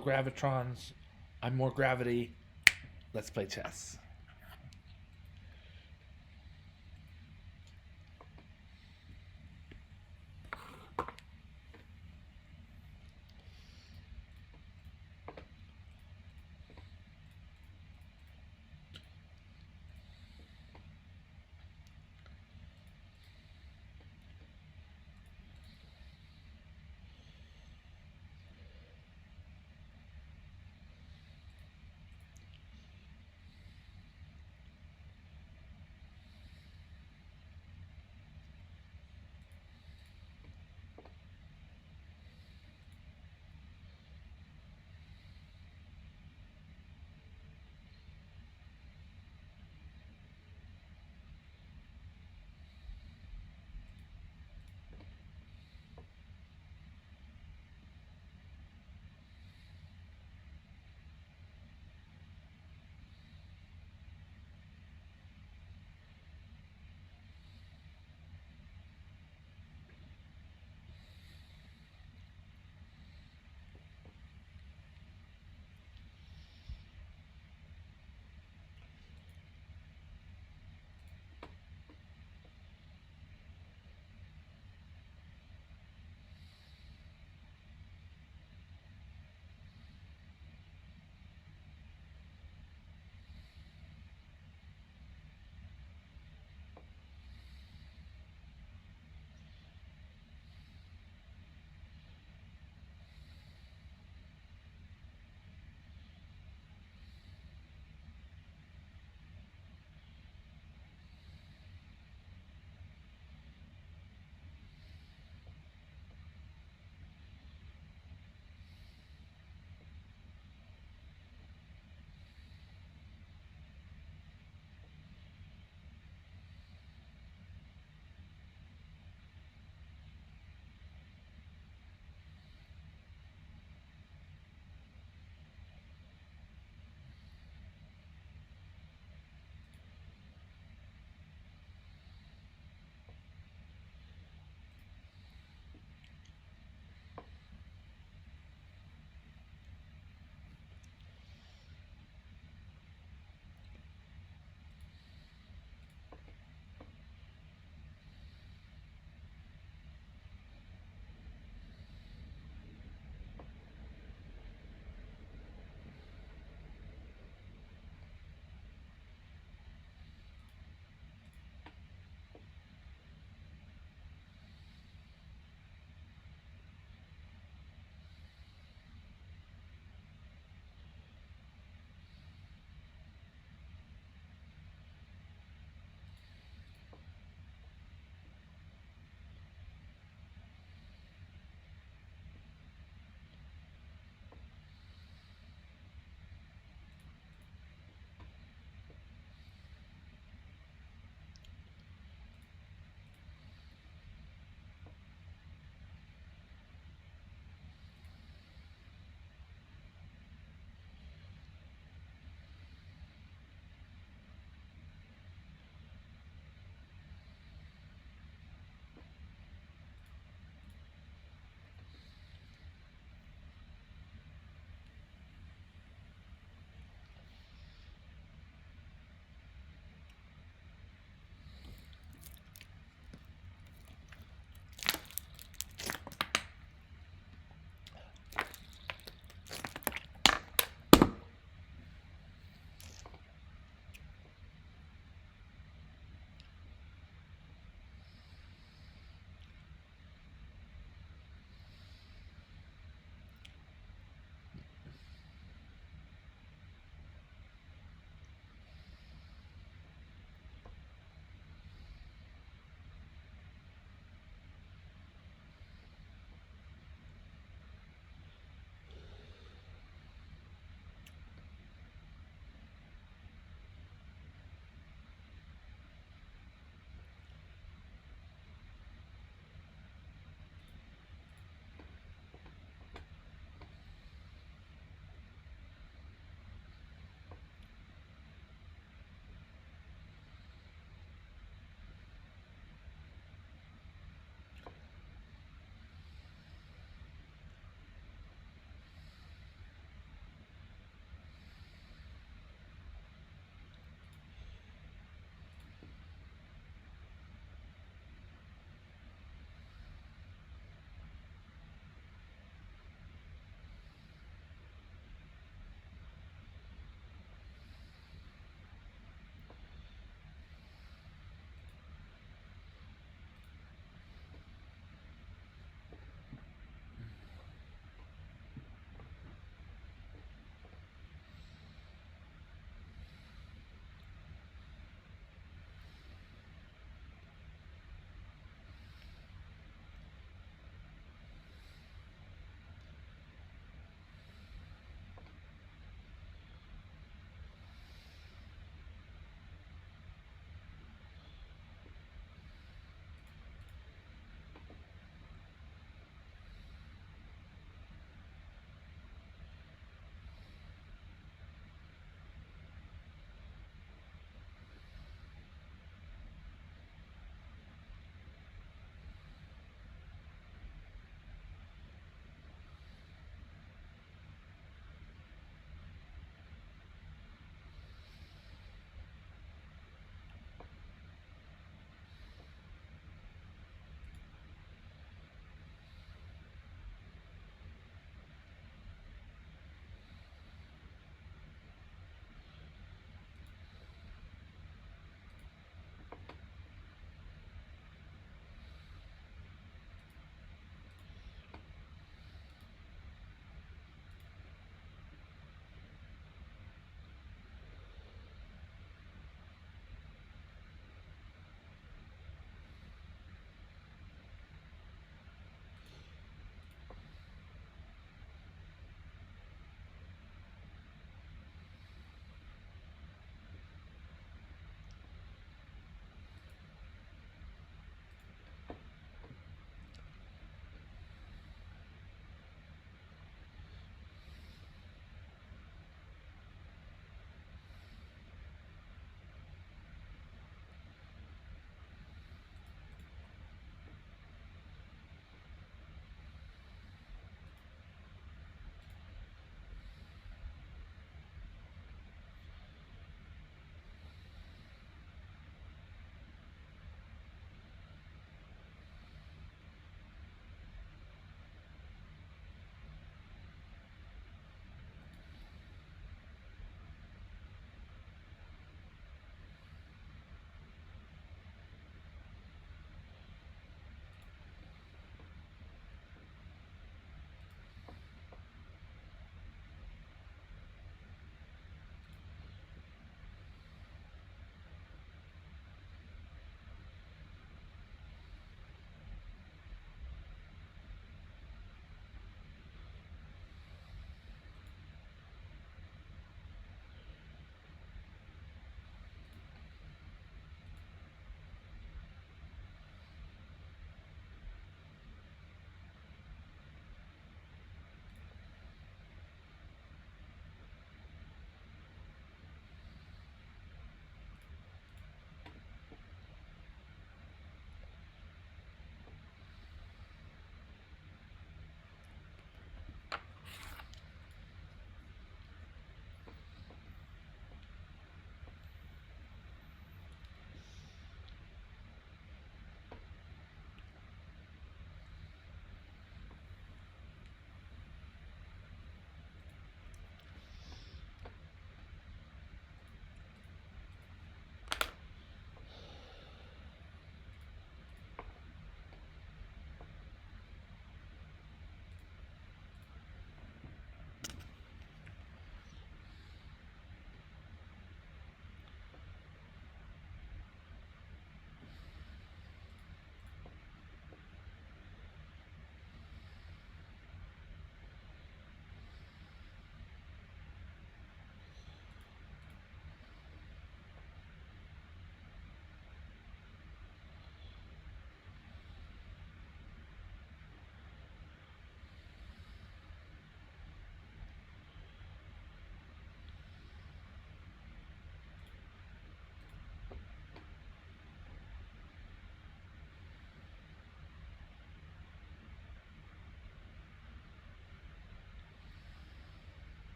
Gravitrons. I'm more gravity. Let's play chess.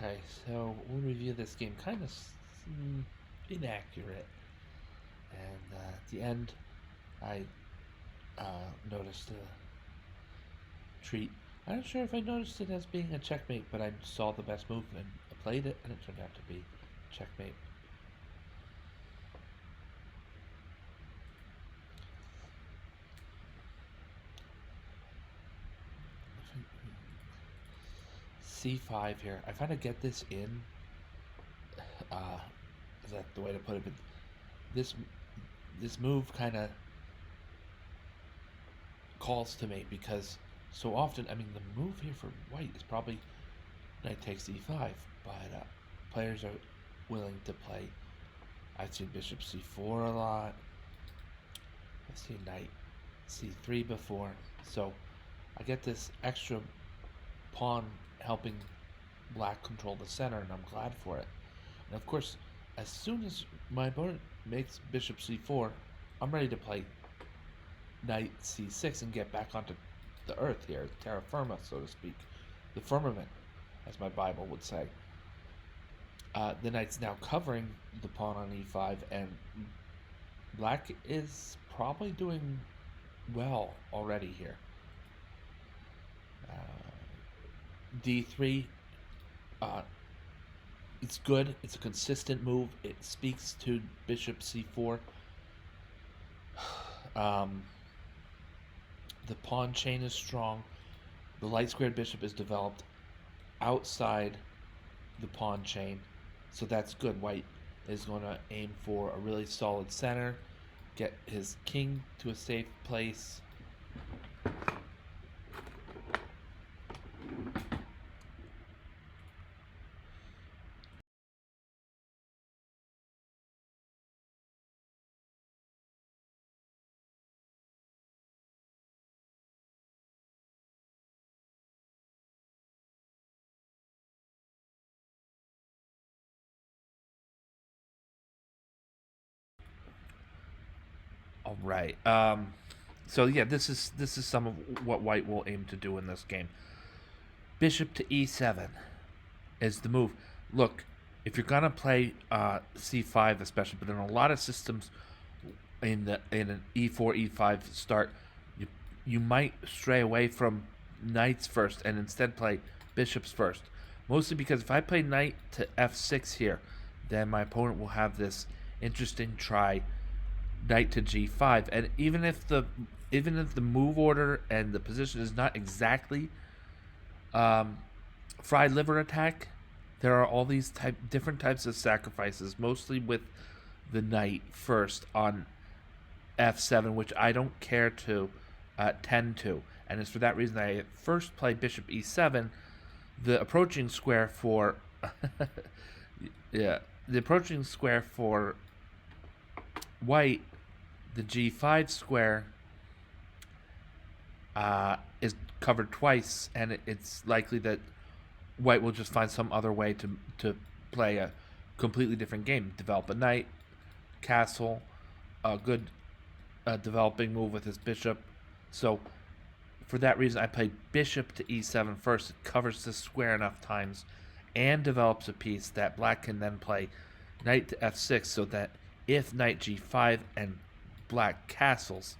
Okay, so we'll review this game. Kind of inaccurate. And at the end, I noticed a treat. I'm not sure if I noticed it as being a checkmate, but I saw the best move and I played it, and it turned out to be checkmate. C5 here. I kind of get this in. Is that the way to put it? But this move kind of calls to me because so often, I mean, the move here for white is probably knight takes e5, but players are willing to play. I've seen bishop c4 a lot. I've seen knight c3 before, so I get this extra pawn helping black control the center, and I'm glad for it. And of course, as soon as my opponent makes bishop c4, I'm ready to play knight c6 and get back onto the earth here, terra firma, so to speak, the firmament, as my Bible would say. The knight's now covering the pawn on e5, and black is probably doing well already here. D3, it's good. It's a consistent move. It speaks to bishop c4. The pawn chain is strong. The light squared bishop is developed outside the pawn chain, so that's good. White is going to aim for a really solid center, get his king to a safe place. All right. So yeah, this is some of what white will aim to do in this game. Bishop to e7 is the move. Look, if you're gonna play c5 especially, but in a lot of systems in an e4 e5 start, you might stray away from knights first and instead play bishops first. Mostly because if I play knight to f6 here, then my opponent will have this interesting try knight to g5, and even if the move order and the position is not exactly fried liver attack, there are all these different types of sacrifices, mostly with the knight first on f7, which I don't care to tend to, and it's for that reason I first play bishop e7. The approaching square for yeah, the approaching square for white, the g5 square, is covered twice, and it's likely that white will just find some other way to play a completely different game. Develop a knight, castle, a good developing move with his bishop. So for that reason, I play bishop to e7 first. It covers this square enough times and develops a piece that black can then play knight to f6, so that if knight g5 and black castles,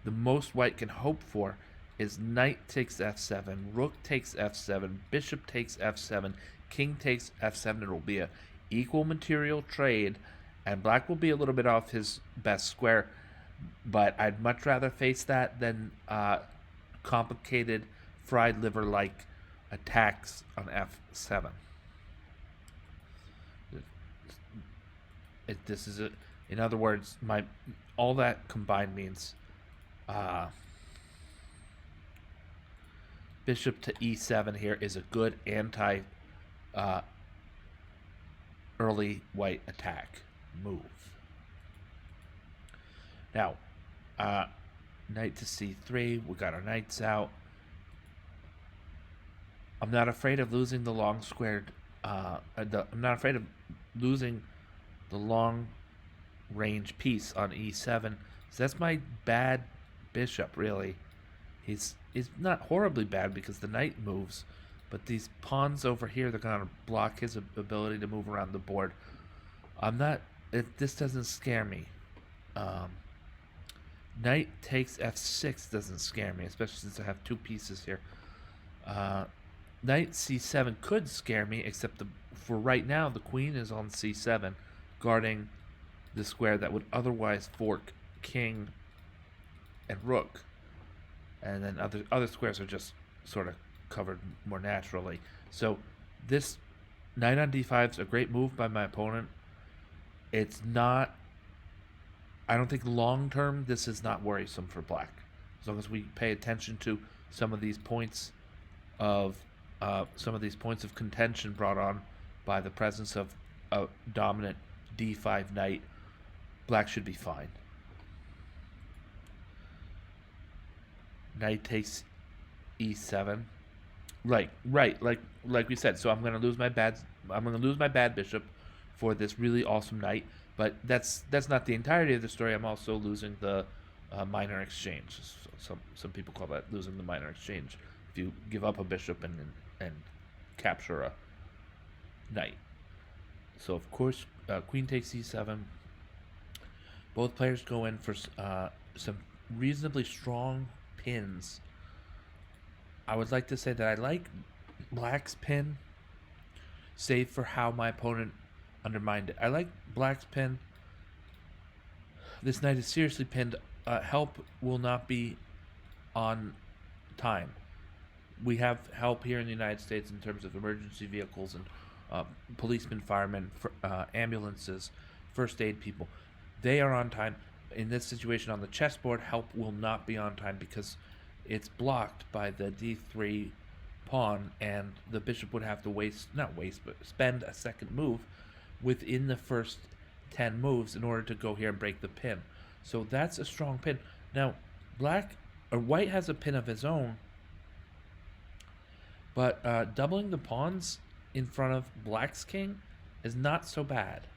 the most white can hope for is knight takes f7, rook takes f7, bishop takes f7, king takes f7. It will be a equal material trade, and black will be a little bit off his best square, but I'd much rather face that than complicated fried liver like attacks on f7. This is in other words, all that combined means bishop to e7 here is a good anti early white attack move. Now, knight to c3, we got our knights out. I'm not afraid of losing the long squared. I'm not afraid of losing the long range piece on e7. So that's my bad bishop, really. He's not horribly bad because the knight moves, But these pawns over here, they're going to block his ability to move around the board. I'm not. This doesn't scare me. Um, Knight takes f6 doesn't scare me, especially since I have two pieces here. Knight c7 could scare me, except for right now, the queen is on c7, guarding the square that would otherwise fork king and rook. And then other squares are just sort of covered more naturally. So this knight on d5 is a great move by my opponent. It's not. I don't think long term this is not worrisome for black, as long as we pay attention to some of these points of contention brought on by the presence of a dominant d5 knight. Black should be fine. Knight takes e7. Right, like we said. So I'm gonna lose my bad bishop for this really awesome knight. But that's not the entirety of the story. I'm also losing the minor exchange. So some people call that losing the minor exchange. If you give up a bishop and capture a knight. So of course, queen takes e7. Both players go in for some reasonably strong pins. I would like to say that I like black's pin, save for how my opponent undermined it. I like black's pin. This knight is seriously pinned. Help will not be on time. We have help here in the United States in terms of emergency vehicles and policemen, firemen, ambulances, first aid people. They are on time. In this situation on the chessboard, help will not be on time because it's blocked by the d3 pawn, and the bishop would have to spend a second move within the first 10 moves in order to go here and break the pin. So that's a strong pin. Now, white has a pin of his own, but doubling the pawns in front of black's king is not so bad.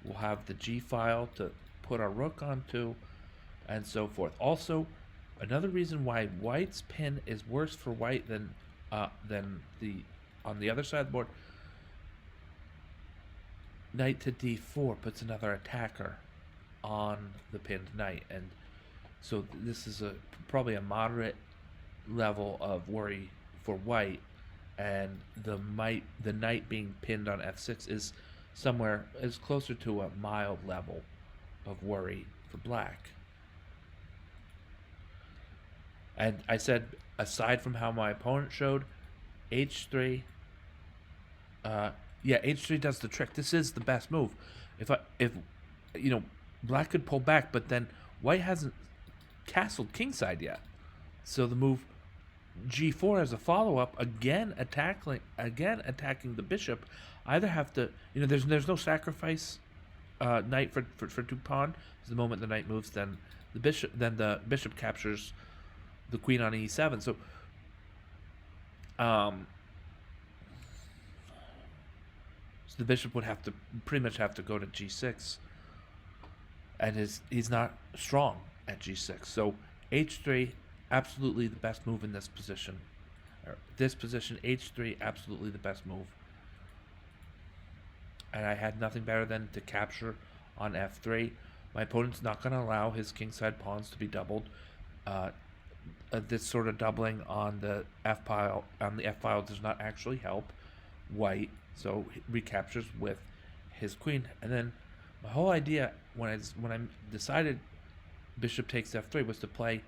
We'll have the g file to put our rook onto, and so forth. Also, another reason why white's pin is worse for white than the on the other side of the board. Knight to d4 puts another attacker on the pinned knight, and so this is probably a moderate level of worry for white, and the knight being pinned on f6 is closer to a mild level of worry for black. And I said, aside from how my opponent showed, h3, h3 does the trick. This is the best move. If black could pull back, but then white hasn't castled kingside yet. So the move g4 as a follow-up, again attacking the bishop. Either have to, there's no sacrifice knight for two pawn. The moment the knight moves, then the bishop captures the queen on e7. So the bishop would pretty much have to go to g6, and he's not strong at g6. So h3, absolutely the best move in this position. H3, absolutely the best move. And I had nothing better than to capture on f3. My opponent's not going to allow his kingside pawns to be doubled. This sort of doubling on the f file does not actually help white, so he recaptures with his queen. And then my whole idea when I decided bishop takes f3 was to play.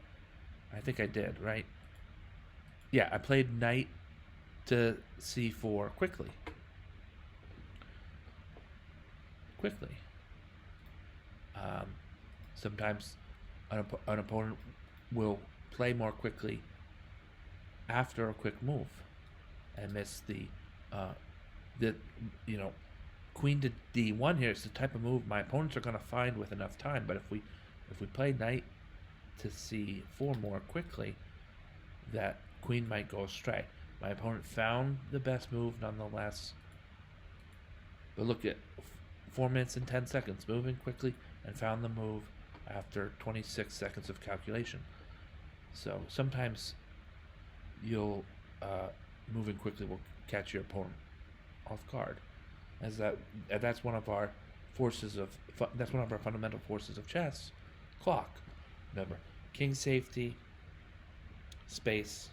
I think I did, right? Yeah, I played knight to c4 quickly. Sometimes an opponent will play more quickly after a quick move and miss the queen to d1 here is the type of move my opponents are going to find with enough time. But if we play knight to c4 more quickly, that queen might go astray. My opponent found the best move nonetheless. But look at 4 minutes and 10 seconds, moving quickly, and found the move after 26 seconds of calculation. So sometimes you'll moving quickly will catch your opponent off guard, as that's one of our that's one of our fundamental forces of chess. Clock. Remember, king safety, space,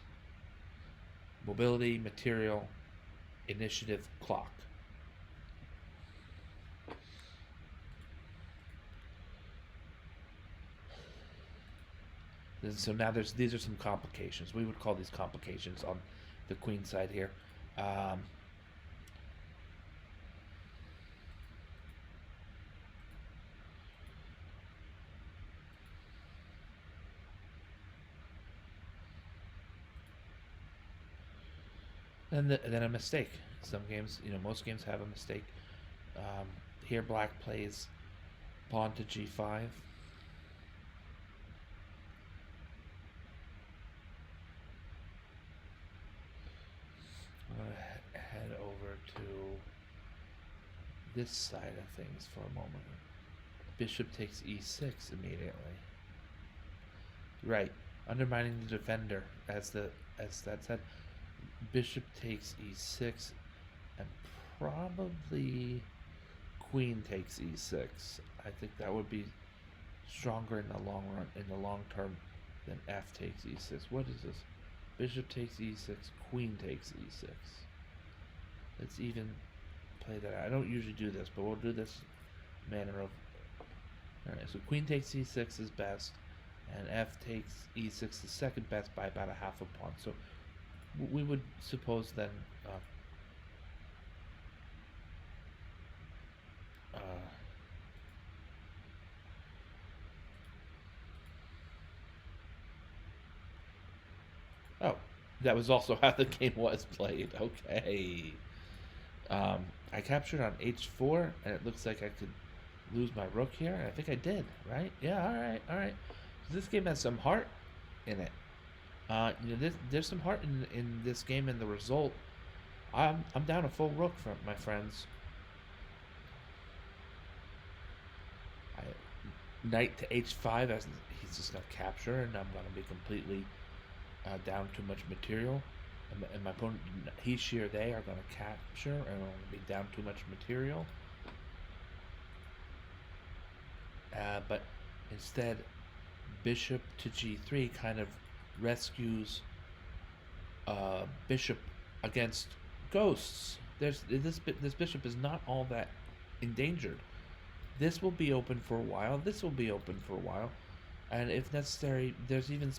mobility, material, initiative, clock. And so now these are some complications. We would call these complications on the queen side here. And then a mistake. Some games, most games have a mistake. Here, black plays pawn to g5. I'm going to head over to this side of things for a moment. Bishop takes e6 immediately. Right, undermining the defender, as that said. Bishop takes e6, and probably queen takes e6. I think that would be stronger in the long run, in the long term, than f takes e6. What is this? Bishop takes e6, queen takes e6. Let's even play that. I don't usually do this, but we'll do this manner of... Alright, so queen takes e6 is best, and f takes e6 is second best by about a half a pawn. So we would suppose then oh, that was also how the game was played. Okay. I captured on h4, and it looks like I could lose my rook here, and I think I did, right? Yeah, alright. So this game has some heart in it. There's some heart in this game, and the result. I'm down a full rook, for my friends. Knight to h5, as he's just gonna capture, and I'm gonna be completely down too much material, and my opponent, he or they are gonna capture, and I'm gonna be down too much material. But instead, bishop to g3 kind of rescues bishop against ghosts. This bishop is not all that endangered. This will be open for a while. This will be open for a while, and if necessary, there's even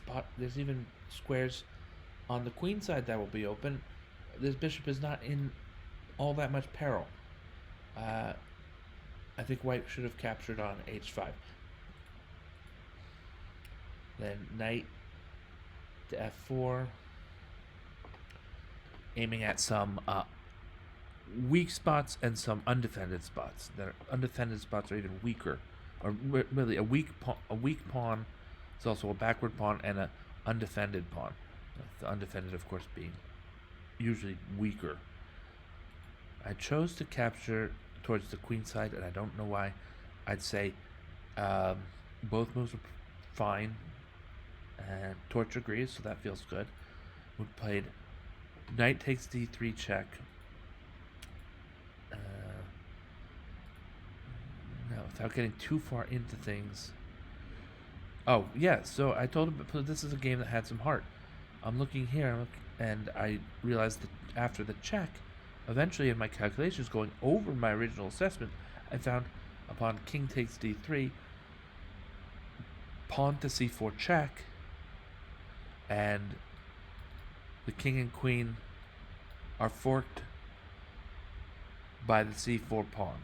squares on the queen side that will be open. This bishop is not in all that much peril. I think white should have captured on h5. Then knight to f4, aiming at some weak spots and some undefended spots. The undefended spots are even weaker, or really a weak pawn is also a backward pawn and an undefended pawn. The undefended, of course, being usually weaker. I chose to capture towards the queen side, and I don't know why. I'd say both moves were fine, and torch agrees, so that feels good. We played knight takes d3 check. No, without getting too far into things. Oh, yeah, so I told him this is a game that had some heart. I'm looking here, and I realized that after the check, eventually in my calculations going over my original assessment, I found upon king takes d3, pawn to c4 check, and the king and queen are forked by the c4 pawn.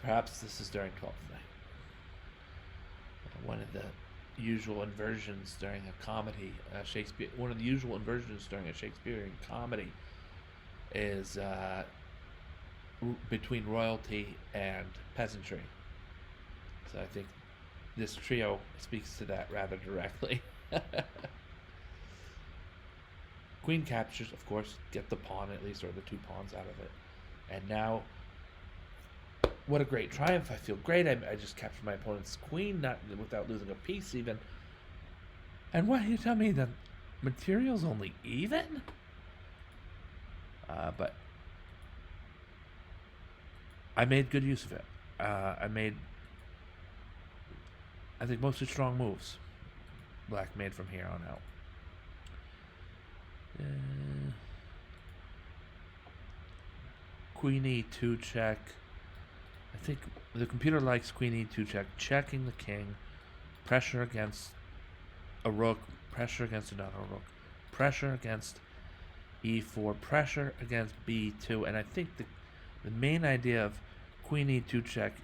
Perhaps this is during 12th night. One of the usual inversions during a comedy, one of the usual inversions during a Shakespearean comedy is between royalty and peasantry. So I think this trio speaks to that rather directly. Queen captures, of course, get the pawn at least, or the two pawns out of it. And now, what a great triumph. I feel great. I just captured my opponent's queen, not without losing a piece even. And why you tell me the material's only even? But I made good use of it. I made, I think, mostly strong moves. Black made from here on out. Queen e2 check. I think the computer likes queen e2 check, checking the king, pressure against a rook, pressure against another rook, pressure against e4, pressure against b2, and I think the main idea of queen e2 check,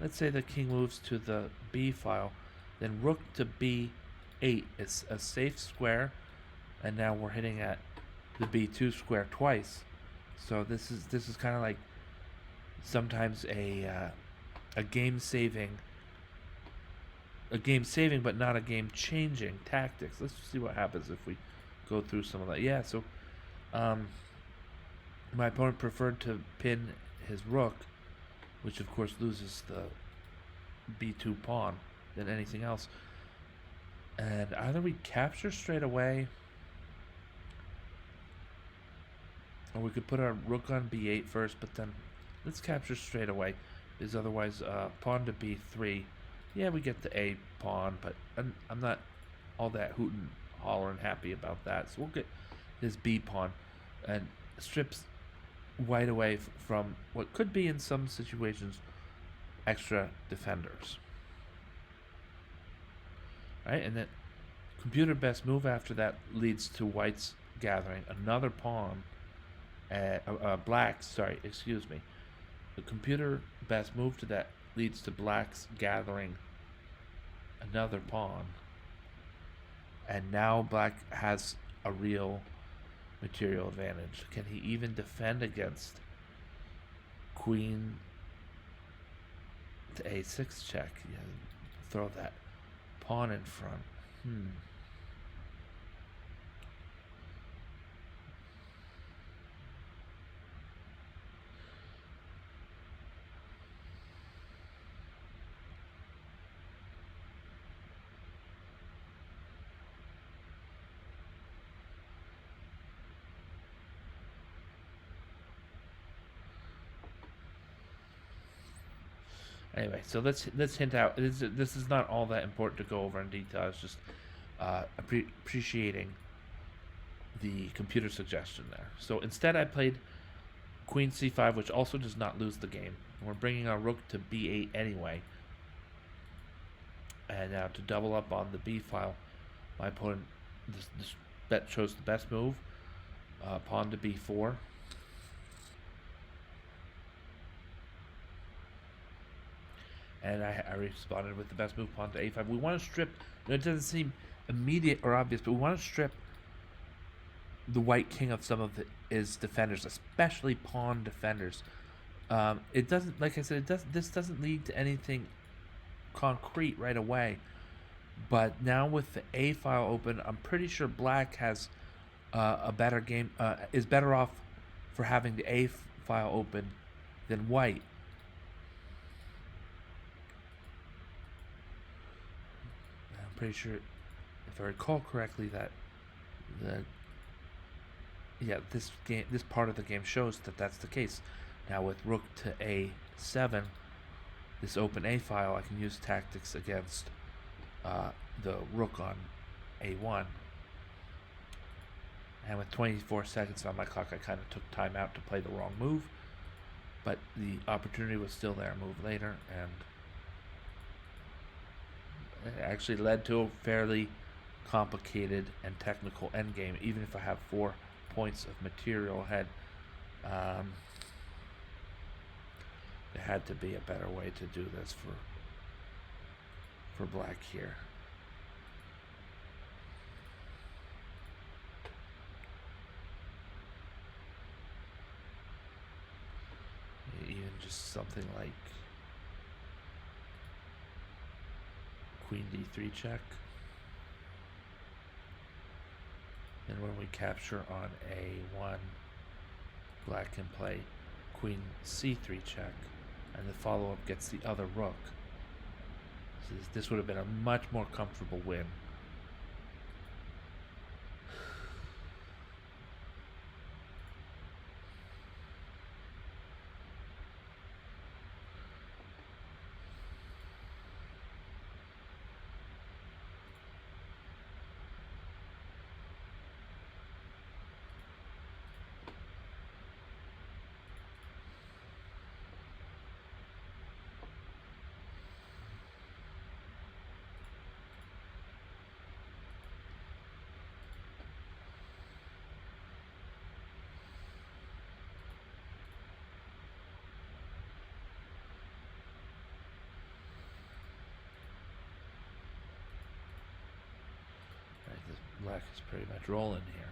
let's say the king moves to the b file, then rook to b8 is a safe square, and now we're hitting at the b2 square twice. So this is kind of like sometimes a game saving but not a game changing tactics. Let's see what happens if we go through some of that. Yeah, so my opponent preferred to pin his rook, which of course loses the b2 pawn than anything else. And either we capture straight away, or we could put our rook on b8 first, but then let's capture straight away, because otherwise pawn to b3. Yeah, we get the a pawn, but I'm not all that hootin' hollering happy about that. So we'll get this b pawn and strips white away from what could be in some situations extra defenders. Right, and then computer best move after that leads to white's gathering another pawn. Black's, sorry, excuse me. The computer best move to that leads to black's gathering another pawn. And now black has a real material advantage. Can he even defend against queen to a6 check? Yeah, throw that pawn in front. Anyway, so let's hint out. This is not all that important to go over in detail. It's just appreciating the computer suggestion there. So instead, I played queen c5, which also does not lose the game. We're bringing our rook to b8 anyway. And now to double up on the b file, my opponent this bet chose the best move. Pawn to b4. And I responded with the best move, pawn to a5. We want to strip, it doesn't seem immediate or obvious, but we want to strip the white king of some of his defenders, especially pawn defenders. It doesn't, like I said, this doesn't lead to anything concrete right away. But now with the a file open, I'm pretty sure black has a better game, is better off for having the a file open than white. Pretty sure, if I recall correctly, that this part of the game shows that that's the case. Now with rook to a7, this open a file, I can use tactics against the rook on a1. And with 24 seconds on my clock, I kind of took time out to play the wrong move, but the opportunity was still there. Move later, and it actually led to a fairly complicated and technical endgame, even if I have 4 points of material ahead. There had to be a better way to do this for black here. Even just something like queen d3 check. And when we capture on a1, black can play queen c3 check, and the follow-up gets the other rook. So this would have been a much more comfortable win. Black is pretty much rolling here.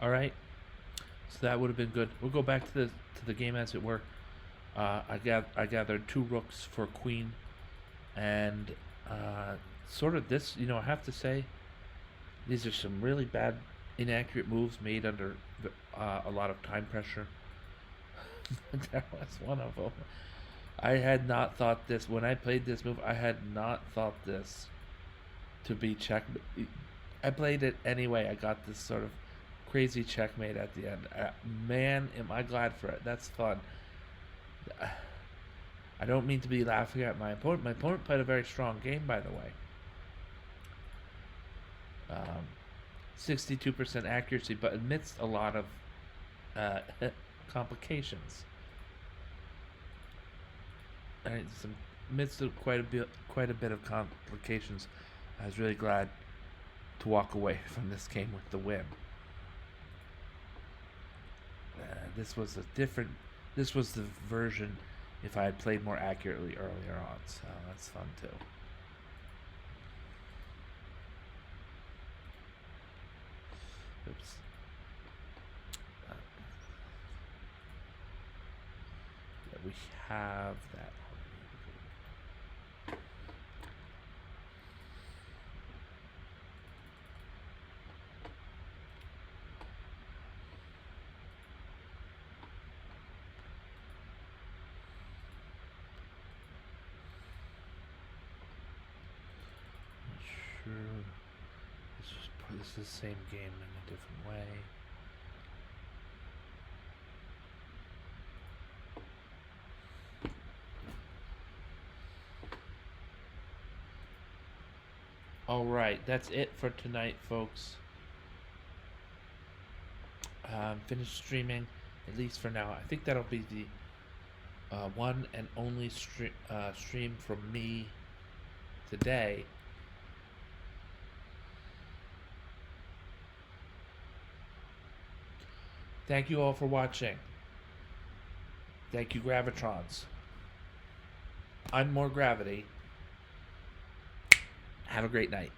All right, so that would have been good. We'll go back to the game as it were. I gathered 2 rooks for queen, and sort of this. I have to say, these are some really bad, inaccurate moves made under a lot of time pressure. That was one of them. I had not thought this when I played this move. I had not thought this to be check. I played it anyway. I got this sort of crazy checkmate at the end. Man, am I glad for it. That's fun. I don't mean to be laughing at my opponent. My opponent played a very strong game, by the way. 62% accuracy, but amidst a lot of complications. And amidst of quite a bit of complications, I was really glad to walk away from this game with the win. This was the version if I had played more accurately earlier on, so that's fun too. Oops. Yeah, we have that. This is the same game in a different way. Alright, that's it for tonight, folks. Finished streaming, at least for now. I think that'll be the one and only stream from me today. Thank you all for watching. Thank you, Gravitrons. I'm More Gravity. Have a great night.